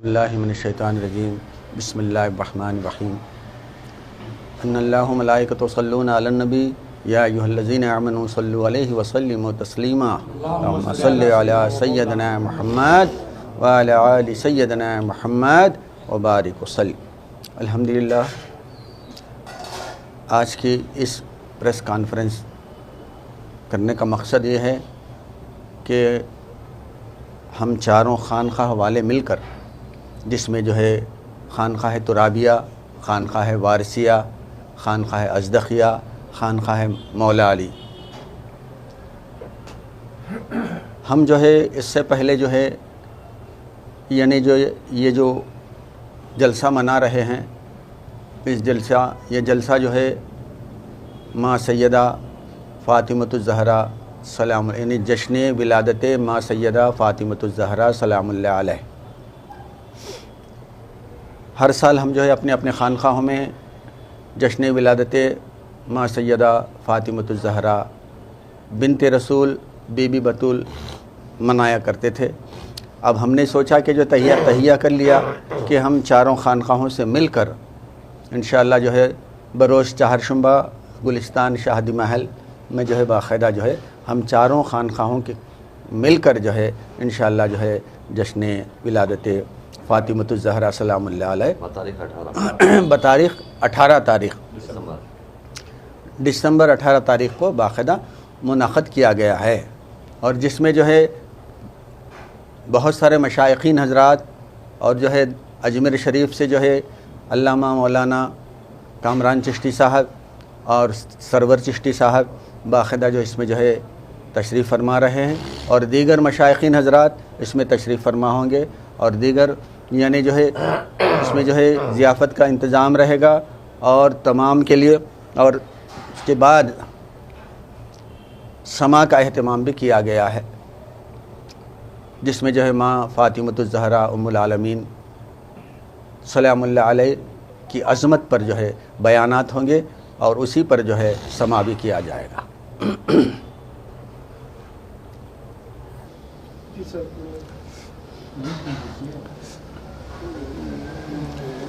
बिस्मिल्लाहिर्रहमानिर्रहीम बिस्मिल्लाहिर्रहमानिर्रहीम अन्नल्लाहु व मलाइकतहु यस्सल्लूना अलन नबी या अय्युहल्लज़ीना आमनू सल्लु अलैहि व सल्लिमू तस्लीमा अल्लाहुम्मा सल्लि अला सय्यदिना मुहम्मद व अला आलि सय्यदिना मुहम्मद व बारिक वसल्लिम। अल्हम्दुलिल्लाह, आज की इस प्रेस कॉन्फ्रेंस करने का मकसद ये है कि हम चारों खानखाह वाले मिलकर, जिसमें जो है खानखाह तुराबिया, खानखाह वारसिया, खानखाह अज़दकिया, खानखाह मौला अली, हम जो है इससे पहले जो है यानी जो ये जो जलसा मना रहे हैं, ये जलसा जो है माँ सैयदा फ़ातिमतुज़ ज़हरा सलाम यानी जश्न विलादत माँ सैयदा फ़ातिमतुज़ ज़हरा सलामुल्लाह अलैहा। हर साल हम जो है अपने अपने खानखाहों में जश्न विलादत माँ सैयदा फ़ातिमतुज़ ज़हरा बिनते रसूल बीबी बतूल मनाया करते थे। अब हमने सोचा कि जो तहिया कर लिया कि हम चारों खानखाहों से मिलकर इंशाअल्लाह जो है बरोज़ चहारशंबा गुलिस्तान शाहदी महल में जो है बाकायदा जो है हम चारों खानखाहों के मिलकर जो है इंशाअल्लाह जो है जश्न विलादत फ़ातिमतुज़ ज़हरा सलामुल्लाह अलैहा बतारीख़ 18 दिसंबर 18 तारीख़ को बाकायदा मुनक़्क़द किया गया है, और जिसमें जो है बहुत सारे मशाइख़ीन हज़रात और जो है अजमेर शरीफ से जो है अल्लामा मौलाना कामरान चिश्ती साहब और सरवर चिश्ती साहब बाकायदा जो इसमें जो है तशरीफ़ फरमा रहे हैं, और दीगर मशाइख़ीन हज़रात इसमें तशरीफ़ फरमा होंगे, और दीगर यानी जो है इसमें जो है ज़ियाफ़त का इंतज़ाम रहेगा और तमाम के लिए, और उसके बाद समा का अहतमाम भी किया गया है, जिसमें जो है माँ फ़ातिमतुज़ ज़हरा उम्मुल आलमीन सलामुल्लाह अलैहा की अज़मत पर जो है बयानात होंगे, और उसी पर जो है समा भी किया जाएगा।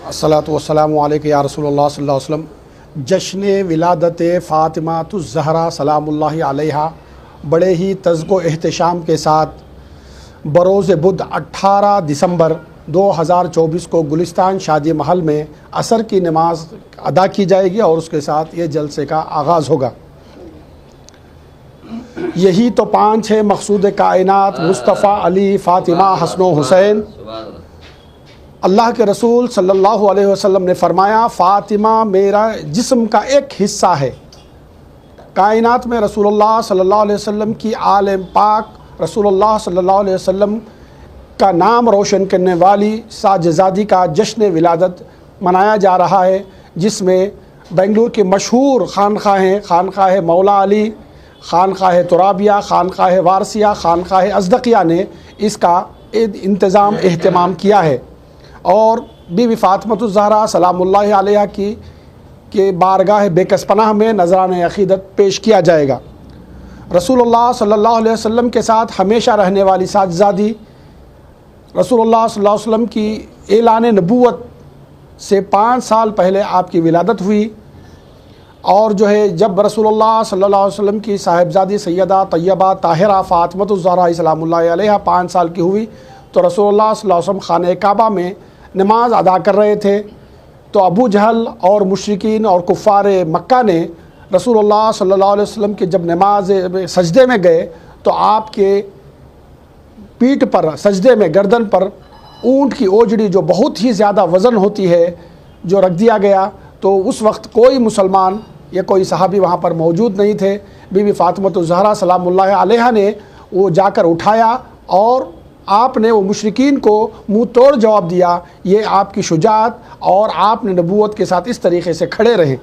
अस्सलातु वस्सलामु अलैका या रसूलल्लाह सल्लल्लाहु अलैहि वसल्लम। जश्न विलादत फ़ातिमातुज़ ज़हरा सलामुल्लाहि अलैहा बड़े ही तज़्को एहतशाम के साथ बरोज़ बुध 18 दिसंबर 2024 को गुलिस्तान शादी महल में असर की नमाज अदा की जाएगी, और उसके साथ ये जलसे का आगाज़ होगा। यही तो 5 है मक़सूद कायनात मुस्तफ़ा अली फ़ातिमा हसन हुसैन। अल्लाह के रसूल सल्लल्लाहु अलैहि वसल्लम ने फरमाया, फ़ातिमा मेरा जिस्म का एक हिस्सा है। कायनात में रसूलुल्लाह सल्लल्लाहु अलैहि वसल्लम की आले पाक रसूलुल्लाह सल्लल्लाहु अलैहि वसल्लम का नाम रोशन करने वाली साजज़ादी का जश्न विलादत मनाया जा रहा है, जिसमें बेंगलुरु की मशहूर खानखाह मौला अली, खानखाह तुराबिया, खानखाह वारसिया, खानखाह अज़दकिया ने इसका इंतज़ाम एहतमाम किया है, और बीबी फ़ातिमतुज़ ज़हरा सलामुल्लाह अलैहा की के बारगाह बेकसपनाह में नज़रान अक़ीदत पेश किया जाएगा। रसूलुल्लाह सल्लल्लाहु अलैहि वसल्लम के साथ हमेशा रहने वाली साजज़ादी रसूलुल्लाह सल्लल्लाहु अलैहि वसल्लम की ऐलान नबूवत से 5 साल पहले आपकी विलादत हुई, और जो है जब रसूलुल्लाह सल्लल्लाहु अलैहि वसल्लम की साहिबजादी सैयदा तैयबा ताहिरा फ़ातिमतुज़ ज़हरा सलामुल्लाह अलैहा 5 साल की हुई, तो रसूलुल्लाह सल्लल्लाहु अलैहि वसल्लम खाने काबा में नमाज अदा कर रहे थे, तो अबू जहल और मुशरिकीन और कुफ़ार मक्का ने रसूलुल्लाह सल्लल्लाहु अलैहि वसल्लम के जब नमाज सजदे में गए तो आपके पीठ पर सजदे में गर्दन पर ऊँट की ओजड़ी जो बहुत ही ज़्यादा वज़न होती है जो रख दिया गया, तो उस वक्त कोई मुसलमान या कोई सहाबी वहाँ पर मौजूद नहीं थे। बीबी फ़ातिमतुज़ ज़हरा सलामुल्लाह अलैहा ने वो जाकर उठाया, और आपने वो मुशरिकीन को मुँह तोड़ जवाब दिया। ये आपकी शुजाअत, और आपने नबूवत के साथ इस तरीक़े से खड़े रहे।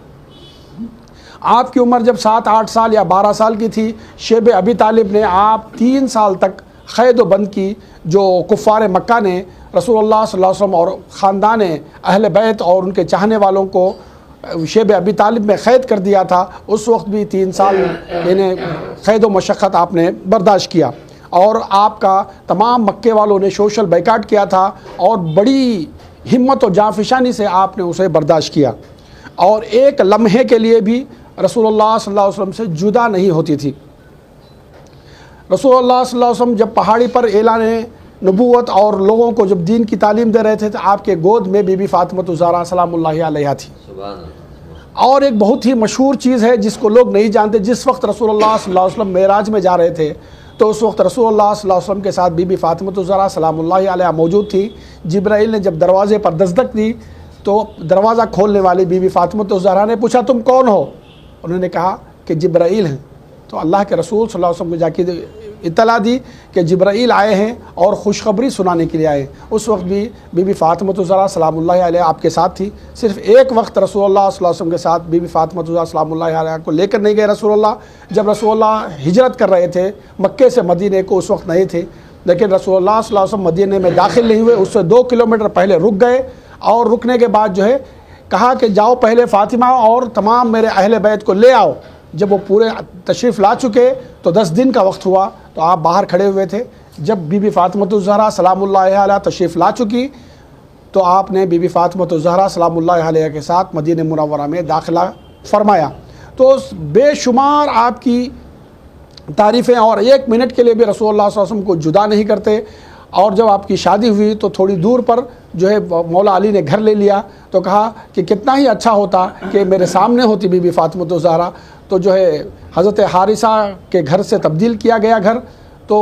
आपकी उम्र जब 7-8 साल या 12 साल की थी, शेब अबी तालिब ने आप 3 साल तक क़ैद व बंद की, जो कुफ़ार मक्का ने रसूलुल्लाह सल्लल्लाहु अलैहि वसल्लम और ख़ानदान अहले बैत और उनके चाहने वालों को शेब अबी तालिब में क़ैद कर दिया था। उस वक्त भी 3 साल यानी क़ैद व मशक्क़त आपने बर्दाश्त किया, और आपका तमाम मक्के वालों ने सोशल बाइकाट किया था और बड़ी हिम्मत और जाफिशानी से आपने उसे बर्दाश्त किया और एक लम्हे के लिए भी रसूलुल्लाह सल्लल्लाहु अलैहि वसल्लम से जुदा नहीं होती थी। रसूलुल्लाह सल्लल्लाहु अलैहि वसल्लम जब पहाड़ी पर ऐलान नबूवत और लोगों को जब दीन की तालीम दे रहे थे तो आपके गोद में बीबी फातिमा ज़हरा सलामुल्लाहि अलैहा थी। और एक बहुत ही मशहूर चीज़ है जिसको लोग नहीं जानते, जिस वक्त रसूलुल्लाह सल्लल्लाहु अलैहि वसल्लम मेराज में जा रहे थे तो उस वक्त रसूलुल्लाह सल्लल्लाहु अलैहि वसल्लम के साथ बीबी फातिमा ज़हरा सलामुल्लाहि अलैहा मौजूद थी। जिब्राइल ने जब दरवाज़े पर दस्तक दी तो दरवाज़ा खोलने वाली बीबी फातिमा ज़हरा ने पूछा, तुम कौन हो? उन्होंने कहा कि जिब्राइल हैं। तो अल्लाह के रसूल सल्लल्लाहु अलैहि वसल्लम ने जाके इत्तला दी कि जिब्राइल आए हैं और खुशखबरी सुनाने के लिए आए। उस वक्त भी बीबी फातिमा ज़हरा सलामुल्लाहि अलैहा आपके साथ थी। सिर्फ एक वक्त रसूलुल्लाह सल्लल्लाहु अलैहि वसल्लम के साथ बीबी फातिमा ज़हरा सलामुल्लाहि अलैहा को लेकर नहीं गए रसूलुल्लाह। जब रसूलुल्लाह हिजरत कर रहे थे मक्के से मदीने को, उस वक्त नहीं थे, लेकिन रसूलुल्लाह सल्लल्लाहु अलैहि वसल्लम मदीने में दाखिल नहीं हुए, उससे 2 किलोमीटर पहले रुक गए और रुकने के बाद जो है कहा कि जाओ पहले फ़ातिमा और तमाम मेरे अहले बैत को ले आओ। जब वो पूरे तशरीफ़ ला चुके तो 10 दिन का वक्त हुआ तो आप बाहर खड़े हुए थे। जब बीबी फातिमा ज़हरा सलामुल्लाहि अलैहा तशरीफ़ ला चुकी तो आपने बीबी फातिमा ज़हरा सलामुल्लाहि अलैहा के साथ मदीना मुनव्वरा में दाखिला फरमाया। तो बेशुमार आपकी तारीफ़ें और 1 मिनट के लिए भी रसूलुल्लाह सल्लल्लाहु अलैहि वसल्लम को जुदा नहीं करते। और जब आपकी शादी हुई तो थोड़ी दूर पर जो है मौला अली ने घर ले लिया तो कहा कि कितना ही अच्छा होता कि मेरे सामने होती बीबी फातिमा ज़हरा। तो जो है हज़रत हारिसा के घर से तब्दील किया गया घर। तो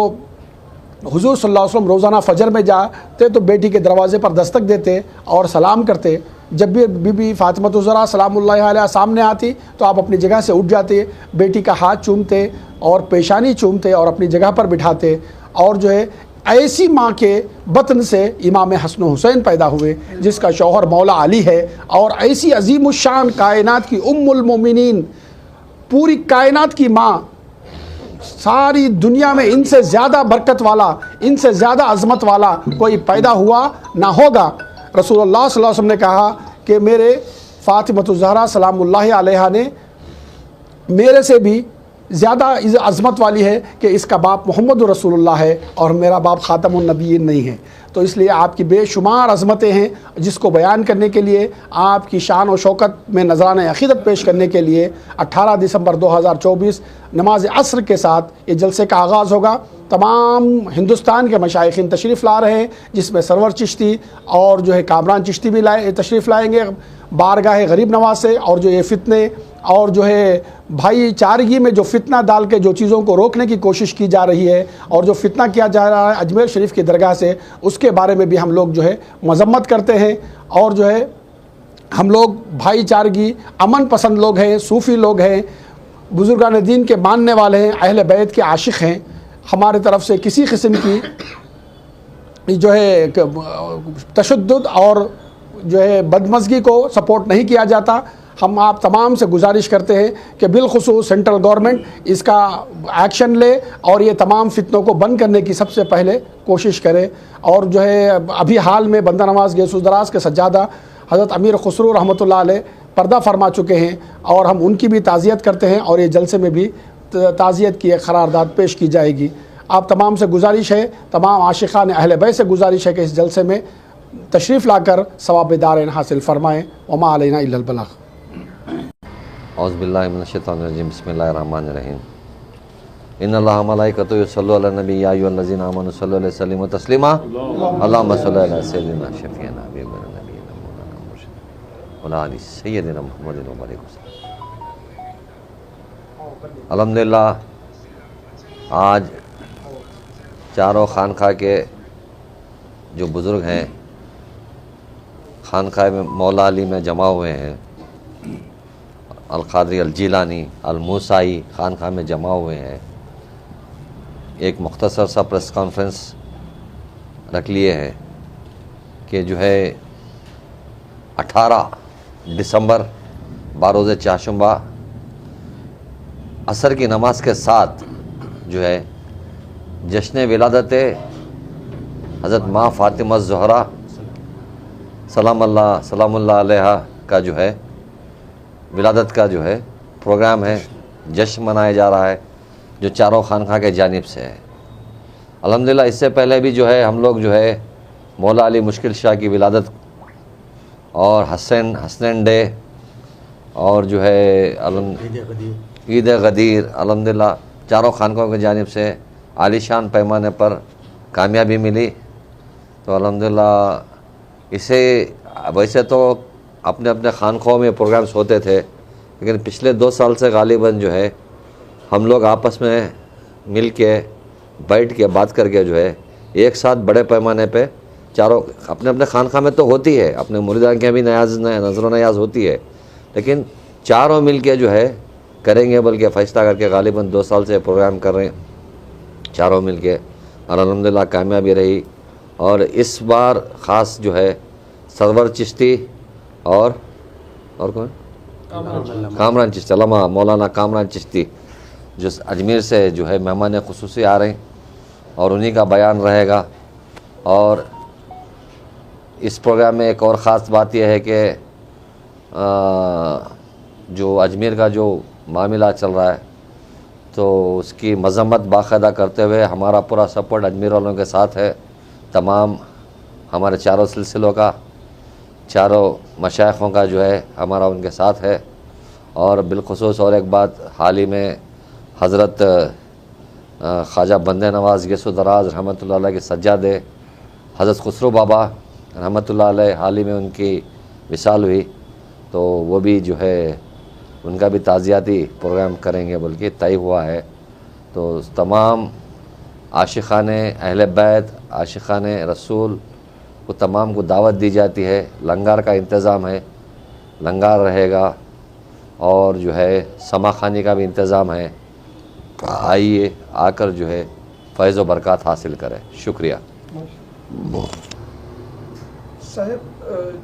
हुज़ूर सल्लल्लाहु अलैहि वसल्लम रोज़ाना फ़जर में जाते तो बेटी के दरवाज़े पर दस्तक देते और सलाम करते। जब भी बीबी फातिमा ज़हरा सलामुल्लाहि अलैहा सामने आती तो आप अपनी जगह से उठ जाते, बेटी का हाथ चूमते और पेशानी चूमते और अपनी जगह पर बिठाते। और जो है ऐसी माँ के बतन से इमाम हसन हुसैन पैदा हुए जिसका शौहर मौला अली है। और ऐसी अजीमुश्शान कायनात की उम्मुल मोमिनीन, पूरी कायनात की माँ, सारी दुनिया में इनसे ज़्यादा बरकत वाला, इनसे ज़्यादा अज़मत वाला कोई पैदा हुआ ना होगा। रसूलुल्लाह सल्लल्लाहु अलैहि वसल्लम ने कहा कि मेरे फातिमा ज़हरा सलामुल्लाहि अलैहा ने मेरे से भी ज़्यादा अज़मत वाली है कि इसका बाप मोहम्मद रसूलुल्लाह है और मेरा बाप ख़ातमुन नबिय्यीन नहीं है। तो इसलिए आपकी बेशुमार अज़मतें हैं जिसको बयान करने के लिए, आपकी शान और शौकत में नज़राने अक़ीदत पेश करने के लिए 18 दिसंबर 2024 नमाज असर के साथ ये जलसे का आगाज़ होगा। तमाम हिंदुस्तान के मशाइखीन तशरीफ़ ला रहे हैं जिसमें सरवर चिश्ती और जो है कामरान चिश्ती भी तशरीफ़ लाएँगे बारगाह गरीब नवाज से। और जो ये फितने और जो है भाईचारगी में जो फितना डाल के जो चीज़ों को रोकने की कोशिश की जा रही है और जो फितना किया जा रहा है अजमेर शरीफ की दरगाह से, उसके बारे में भी हम लोग जो है मजम्मत करते हैं। और जो है हम लोग भाईचारगी, अमन पसंद लोग हैं, सूफ़ी लोग हैं, बुज़ुर्गान दीन के मानने वाले हैं, अहले बैत के आशिक़ हैं। हमारे तरफ से किसी किस्म की जो है तशद्दुद और जो है बदमज़गी को सपोर्ट नहीं किया जाता। हम आप तमाम से गुजारिश करते हैं कि बिलखुसूस सेंट्रल गवर्नमेंट इसका एक्शन ले और ये तमाम फितनों को बंद करने की सबसे पहले कोशिश करे। और जो है अभी हाल में बंदा नवाज गेसुदराज के सज्जादा हज़रत अमीर खुसरू रहमतुल्लाह अलैह पर्दा फरमा चुके हैं और हम उनकी भी ताज़ियत करते हैं और ये जलसे में भी ताज़ियत की एक क़रारदाद पेश की जाएगी। आप तमाम से गुजारिश है, तमाम आशिक़ान अहले बैत से गुजारिश है कि इस जलसे में तशरीफ़ लाकर सवाब दारैन हासिल फरमाएँ। वमा अलैना इल्लल बलाग। औज़ुबिल्लाहि मिनश्शैतानिर्रजीम बिस्मिल्लाहिर्रहमानिर्रहीम। इन्नल्लाह व मलाइकतहु युसल्लूना अलन नबी या अय्युहल्लज़ीना आमनू सल्लु अलैहि वसल्लिमु तस्लीमा। अल्लाहुम्मा सल्लि अला सय्यिदिना शफ़ीअना हबीबिना नबीना मौलाना मुर्शिद व अला आलि सय्यिदिना मुहम्मदिन व बारिक वसल्लम। अल्हम्दुलिल्लाह आज चारों खानखा के जो बुज़ुर्ग हैं खानखा में मौला अली में जमा हुए हैं, अल-क़ादरी अल-जीलानी अल-मूसाई खानखा में जमा हुए हैं, एक मुख्तसर सा प्रेस कॉन्फ्रेंस रख लिए हैं कि जो है 18 दिसंबर बारोज़ चाशुम्बा असर की नमाज के साथ जो है जश्न विलादत हज़रत माँ फ़ातिमा ज़हरा सलामुल्लाह अलैहा का जो है विलादत का जो है प्रोग्राम है, जश्न मनाया जा रहा है जो चारों खानखा के जानिब से है। अल्हम्दुलिल्लाह इससे पहले भी जो है हम लोग जो है मौला अली मुश्किल शाह की विलादत और हसनैन डे और जो है ईद गदीर अल्हम्दुलिल्लाह चारों खानकों की जानिब से आलीशान पैमाने पर कामयाबी मिली। तो अल्हम्दुलिल्लाह इसे वैसे तो अपने अपने खानकों में प्रोग्राम्स होते थे, लेकिन पिछले 2 साल से गालिबन जो है हम लोग आपस में मिल के बैठ के बात करके जो है एक साथ बड़े पैमाने पे चारों अपने अपने खानखा में तो होती है, अपने मुरीदान के भी नज़र न्याज होती है, लेकिन चारों मिल के जो है करेंगे बल्कि फ़ैसला करके गालिबन 2 साल से प्रोग्राम कर रहे हैं चारों मिल के, और अल्हम्दुलिल्लाह कामयाबी रही। और इस बार ख़ास जो है सरवर चिश्ती और कौन कामरान चिश्ती, अल्लामा मौलाना कामरान चिश्ती जो अजमेर से जो है मेहमान खुसूसी आ रहे हैं और उन्हीं का बयान रहेगा। और इस प्रोग्राम में एक और ख़ास बात यह है कि जो अजमेर का जो मामला चल रहा है तो उसकी मज़म्मत बाकायदा करते हुए हमारा पूरा सपोर्ट अजमेर वालों के साथ है। तमाम हमारे चारों सिलसिलों का, चारों मशाइखों का जो है हमारा उनके साथ है। और बिलखुसूस और एक बात, हाल ही में हज़रत ख्वाजा बंदे नवाज़ गेसो दराज रहमतुल्लाह अलैह के सज्जादे हज़रत खुसरो बाबा रहमतुल्लाह अलैह हाल ही में उनकी विसाल हुई, तो वो भी जो है उनका भी ताज़ियाती प्रोग्राम करेंगे बल्कि तय हुआ है। तो तमाम आशिक़ाने अहले बैत, आशिक़ाने रसूल को तमाम को दावत दी जाती है। लंगर का इंतज़ाम है, लंगर रहेगा और जो है समा खानी का भी इंतज़ाम है। आइए आकर जो है फैज़ व बरक़ात हासिल करें। शुक्रिया। साहब,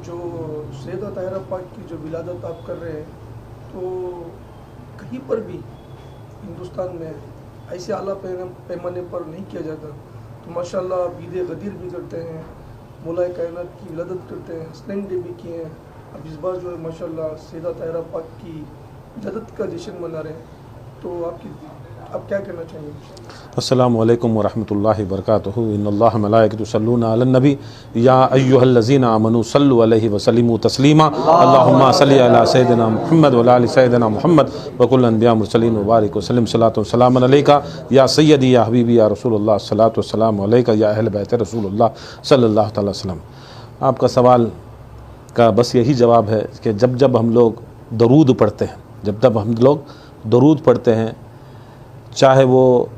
जो सैयदा ताहिरा पाक की जो विलादत आप कर रहे हैं, तो कहीं पर भी हिंदुस्तान में ऐसे आला पैमाने पर नहीं किया जाता। तो माशाल्लाह आप ईद गदीर भी करते हैं, मौलाए कायनात की विलादत करते हैं, हसनैन डे भी किए हैं। अब इस बार जो है माशाल्लाह सैयदा ताहिरा पाक की विलादत का जश्न मना रहे हैं, तो आप क्या कहना चाहेंगे? अस्सलामु अलैकुम वरहमतुल्लाहि वबरकातुहू। इन्नल्लाह मलाइकतु यसल्लूना अलन नबी या अय्युहल्लज़ीना आमनू सल्लु अलैहि वसल्लिमू तस्लीमा। अल्लाहुम्मा सल्लि अला सय्यिदिना मुहम्मद व अला आलि सय्यिदिना मुहम्मद व कुल्लु अन्बिया मुरसलीन व बारिक वसल्लिम। सलातु व सलामुन अलैका या सय्यदी या हबीबी या रसूलुल्लाह। सलातु व सलामु अलैका या अहल बैत रसूलुल्लाह सल्लल्लाहु अलैहि वसल्लम। आपका सवाल का बस यही जवाब है कि जब जब हम लोग दरूद पढ़ते हैं, जब जब हम लोग दरूद पढ़ते हैं, चाहे वो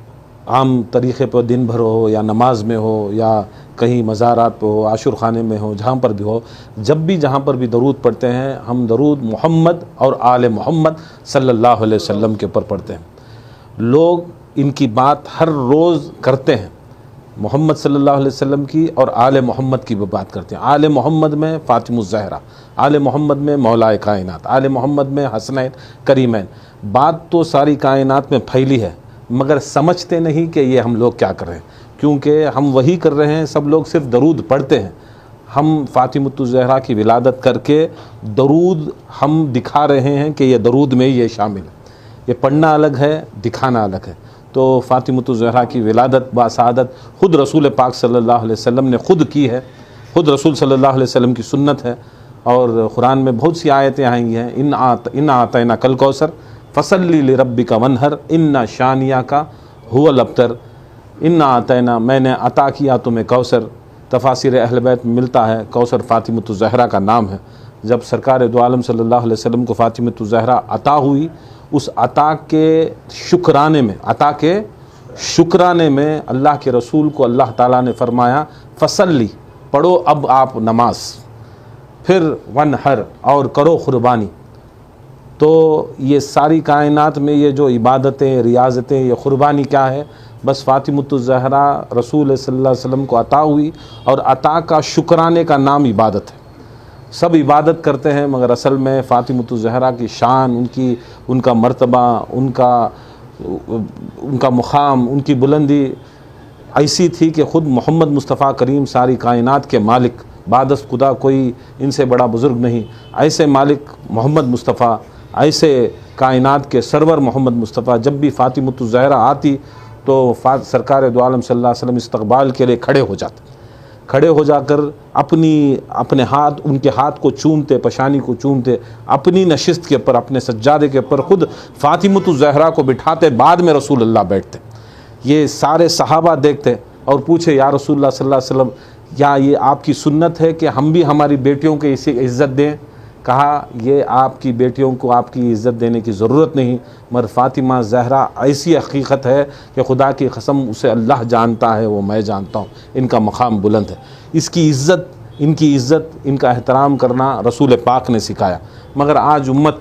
आम तरीक़े पर दिन भर हो या नमाज में हो या कहीं मज़ारात पे हो, आशुर खाने में हो, जहाँ पर भी हो, जब भी जहाँ पर भी दरूद पढ़ते हैं हम दरूद मोहम्मद और आले मोहम्मद सल्लल्लाहु अलैहि वसल्लम के ऊपर पढ़ते हैं। लोग इनकी बात हर रोज़ करते हैं, मोहम्मद सल्लल्लाहु अलैहि वसल्लम की और आले मोहम्मद की भी बात करते हैं। आले मोहम्मद में फ़ातिमुज़ ज़हरा, आले मोहम्मद में मौलाए कायनात, आले मोहम्मद में हसनैन करीमैन। बात तो सारी कायनात में फैली है, मगर समझते नहीं कि ये हम लोग क्या कर रहे हैं, क्योंकि हम वही कर रहे हैं। सब लोग सिर्फ दरूद पढ़ते हैं, हम फ़ातिमुत्तुज़ ज़हरा की विलादत करके दरूद हम दिखा रहे हैं कि ये दरूद में ये शामिल है। ये पढ़ना अलग है, दिखाना अलग है। तो फ़ातिमुत्तुज़ ज़हरा की विलादत बासादत ख़ुद रसूल पाक सल्लल्लाहु अलैहि वसल्लम ने ख़ुद की है, ख़ुद रसूल सल्लल्लाहु अलैहि वसल्लम की सुन्नत है। और कुरान में बहुत सी आयतें आई हैं, इन आतैना कल कौसर फसल्ली लिरब्बिका वनहर इन्ना शानिया का हुवल अब्तर। इन्ना आतैना, मैंने अता किया तुम्हें कौसर। तफासिर अहल बैत में मिलता है कौसर फ़ातिमुत्तुज़ ज़हरा का नाम है। जब सरकार दो आलम सल्लल्लाहु अलैहि वसल्लम को फ़ातिमुत्तुज़ ज़हरा अता हुई, उस अता के शुक्राने में अल्लाह के रसूल को अल्लाह ताला ने फरमाया फसल्ली, पढ़ो अब आप नमाज, फिर वनहर, और करो क़ुरबानी। तो ये सारी कायनात में ये जो इबादतें, रियाज़तें, ये क़ुरबानी क्या है? बस फ़ातिमुत्तुज़ ज़हरा रसूल सल्लल्लाहु अलैहि वसल्लम को अता हुई, और अता का शुक्राने का नाम इबादत है। सब इबादत करते हैं, मगर असल में फ़ातिमुत्तुज़ ज़हरा की शान, उनका मर्तबा, उनका मुक़ाम, उनकी बुलंदी ऐसी थी कि ख़ुद मोहम्मद मुस्तफ़ा करीम सारी कायनात के मालिक, बादस खुदा कोई इनसे बड़ा बुज़ुर्ग नहीं, ऐसे मालिक मोहम्मद मुस्तफ़ा, ऐसे कायनात के सरवर मोहम्मद मुस्तफ़ा, जब भी फ़ातिमुत्तुज़ ज़हरा आती तो सरकार दो आलम सल्लल्लाहु अलैहि वसल्लम इस्तकबाल के लिए खड़े हो जाते, खड़े हो जाकर अपने हाथ, उनके हाथ को चूमते, पशानी को चूमते, अपनी नशिस्त के ऊपर, अपने सज्जादे के ऊपर खुद फातिमतुज़ ज़हरा को बिठाते, बाद में रसूलुल्लाह बैठते। ये सारे सहाबा देखते और पूछे, या रसूलुल्लाह सल्लल्लाहु अलैहि वसल्लम, या ये आपकी सुन्नत है कि हम भी हमारी बेटियों को इसी इज़्ज़त दें? कहा, ये आपकी बेटियों को आपकी इज़्ज़त देने की ज़रूरत नहीं, मगर फ़ातिमा ज़हरा ऐसी हकीकत है कि खुदा की कसम उसे अल्लाह जानता है, वो मैं जानता हूँ, इनका मकाम बुलंद है। इसकी इज़्ज़त, इनकी इज़्ज़त, इनका एहतराम करना रसूल पाक ने सिखाया। मगर आज उम्मत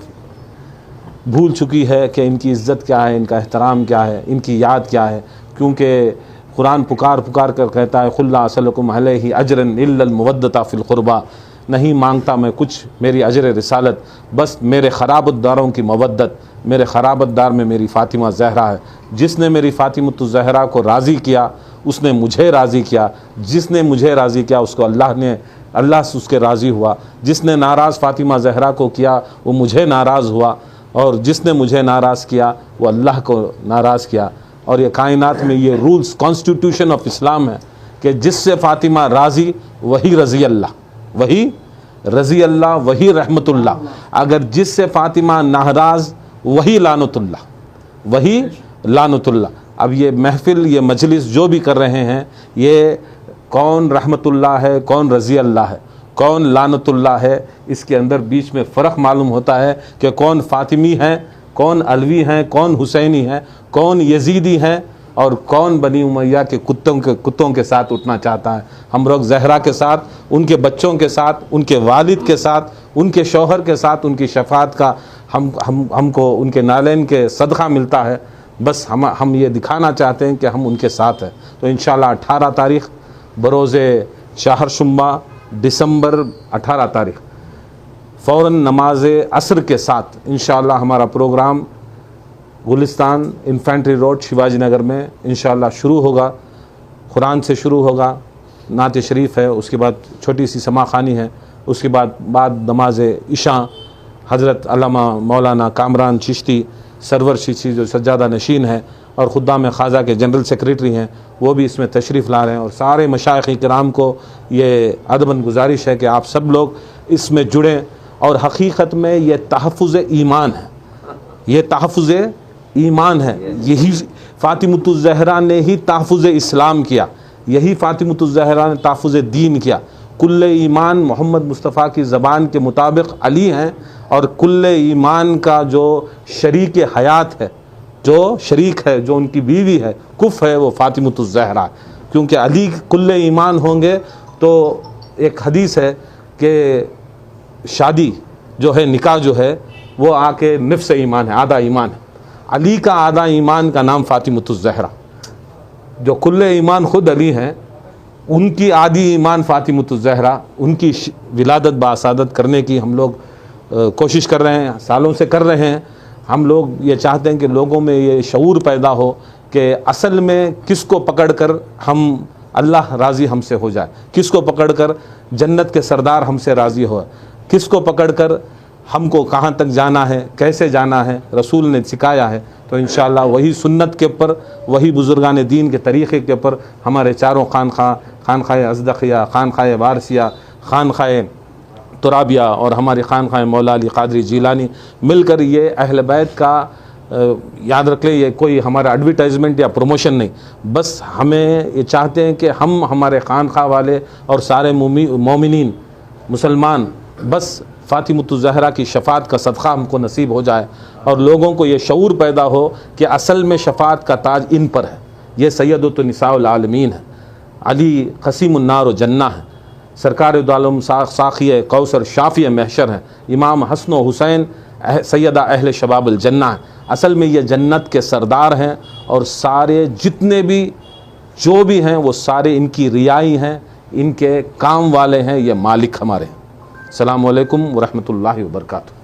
भूल चुकी है कि इनकी इज़्ज़त क्या है, इनका एहतराम क्या है, इनकी याद क्या है। क्योंकि कुरान पुकार पुकार कर कहता है, खुल्ला असलकुम अलैहि अजरन इल्लल मुवद्दता फिल क़ुरबा, नहीं मांगता मैं कुछ मेरी अजर रिसालत, बस मेरे ख़राबतदारों की मवद्दत, मेरे ख़राबतदार में मेरी फ़ातिमा ज़हरा है। जिसने मेरी फ़ातिमतुज़ ज़हरा को राज़ी किया उसने मुझे राज़ी किया, जिसने मुझे राज़ी किया उसको अल्लाह से उसके राज़ी हुआ, जिसने नाराज़ फ़ातिमा ज़हरा को किया वो मुझे नाराज़ हुआ, और जिसने मुझे नाराज़ किया वो अल्लाह को नाराज़ किया। और ये कायनात में ये रूल्स, कॉन्स्टिट्यूशन ऑफ इस्लाम है कि जिससे फ़ातिमा राज़ी वही रज़ी अल्लाह, वही रज़ी अल्लाह, वही रहमतुल्लाह। अगर जिससे फ़ातिमा नाराज़ वही लानतुल्लाह, वही लानतुल्लाह। अब ये महफ़िल, ये मजलिस जो भी कर रहे हैं, ये कौन रहमतुल्लाह है, कौन रज़ी अल्लाह है, कौन लानतुल्लाह है, इसके अंदर बीच में फ़र्क मालूम होता है कि कौन फ़ातिमी है, कौन अलवी हैं, कौन हुसैनी है, कौन यजीदी हैं, और कौन बनी उमैया के कुत्तों के साथ उठना चाहता है। हम लोग ज़हरा के साथ, उनके बच्चों के साथ, उनके वालिद के साथ, उनके शौहर के साथ, उनकी शफ़ात का हमको उनके नालैन के सदक़ा मिलता है। बस हम ये दिखाना चाहते हैं कि हम उनके साथ हैं। तो इंशाअल्लाह 18 तारीख़ बरोज़े शहरशुम्बा, दिसंबर 18 तारीख़ फ़ौरन नमाज असर के साथ इंशाअल्लाह हमारा programme Gulistan infantry road Shivaji Nagar में इंशाअल्लाह शुरू होगा। कुरान से शुरू होगा, नात शरीफ है, उसके बाद छोटी सी समाखानी है, उसके बाद नमाज इशा हज़रत अल्लामा मौलाना कामरान चिश्ती सरवर चिश्ती जो सज्जादा नशीन है और खुद्दाम ख़ाज़ा के जनरल सेक्रेटरी हैं, वो भी इसमें तशरीफ़ ला रहे हैं। और सारे मशाइख़ किराम को ये अदबन गुजारिश है कि आप सब लोग इसमें जुड़ें। और हकीकत में ये तहफ़्फ़ुज़ ईमान है, ये तहफ़्फ़ुज़ ईमान है। यही फ़ातिमतुज़ ज़हरा ने ही तहफ़्फ़ुज़ इस्लाम किया, यही फ़ातिमतुज़ ज़हरा ने तहफ़्फ़ुज़ दीन किया। कुल्ले ईमान मोहम्मद मुस्तफ़ा की ज़बान के मुताबिक अली हैं, और कुल्ले ईमान का जो शरीक हयात है, जो शरीक है, जो उनकी बीवी है, कुफ़ है, वो फ़ातिमतुज़ ज़हरा। क्योंकि अली कुल्ले ईमान होंगे तो एक हदीस है कि शादी जो है, निकाह जो है, वो आके निफ़्स ईमान है, आधा ईमान है। अली का आधा ईमान का नाम फ़ातिमतुज़ ज़हरा। जो कुल्ले ईमान ख़ुद अली हैं, उनकी आधी ईमान फ़ातिमतुज़ ज़हरा। उनकी विलादत बासादत करने की हम लोग कोशिश कर रहे हैं, सालों से कर रहे हैं। हम लोग ये चाहते हैं कि लोगों में ये शऊर पैदा हो कि असल में किसको पकड़कर हम अल्लाह राज़ी हमसे हो जाए, किसको पकड़कर जन्नत के सरदार हमसे राज़ी हो, किसको पकड़कर हमको कहाँ तक जाना है, कैसे जाना है, रसूल ने सिखाया है। तो इंशाअल्लाह वही सुन्नत के ऊपर, वही बुज़ुर्गान दीन के तरीक़े के ऊपर हमारे चारों खानखाए अज़दक़िया, खानखाए वारसिया, खानखाए तुराबिया और हमारी खानखाए मौला अली क़ादरी जीलानी मिलकर ये अहल बैत का याद रख लें, ये कोई हमारा एडवर्टाइजमेंट या प्रमोशन नहीं, बस हमें ये चाहते हैं कि हम हमारे खानखा वाले और सारे मोमिनीन मुसलमान बस फ़ातिमतुज़ ज़हरा की शफ़ात का सदक़ा हमको नसीब हो जाए, और लोगों को ये शऊर पैदा हो कि असल में शफ़ात का ताज इन पर है। ये सैयदुत निसाउल आलमीन है, अली क़सीमुन्नार व जन्ना है, सरकार दो आलम साक़िय कौसर शाफ़िय महशर हैं, इमाम हसन व हुसैन सैयदा अहले शबाबुल जन्ना है। असल में ये जन्नत के सरदार हैं, और सारे जितने भी जो भी हैं वो सारे इनकी रियाई हैं, इनके काम वाले हैं, ये मालिक हमारे हैं। अस्सलामु अलैकुम व रहमतुल्लाहि व बरकातुहू।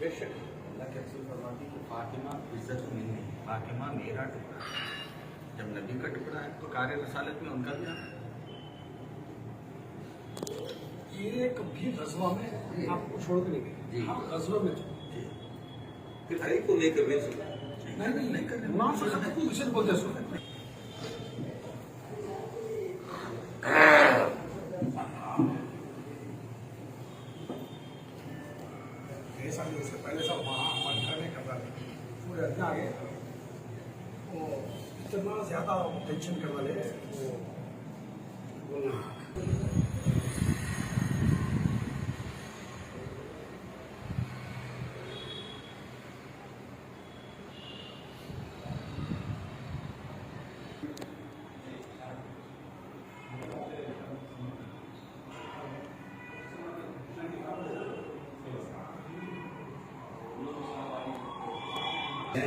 बेशक अल्लाह के रसूल फरमाते हैं कि फातिमा इज्जत नहीं है, फातिमा मेरा टुकड़ा है। जब नबी का टुकड़ा है तो कार्य रसालत में उनका भी आना है। ये कभी गजवा में आपको छोड़ के नहीं गए। हाँ, गजवा में फिर हर एक को लेकर भी नहीं करने नाम से खत्म किसी बोलते हैं ऐसा नहीं, इससे पहले सब वहाँ नहीं कर रहा था, पूरे इतना आगे वो इतना ज्यादा टेंशन कर वाले वो बोलना। है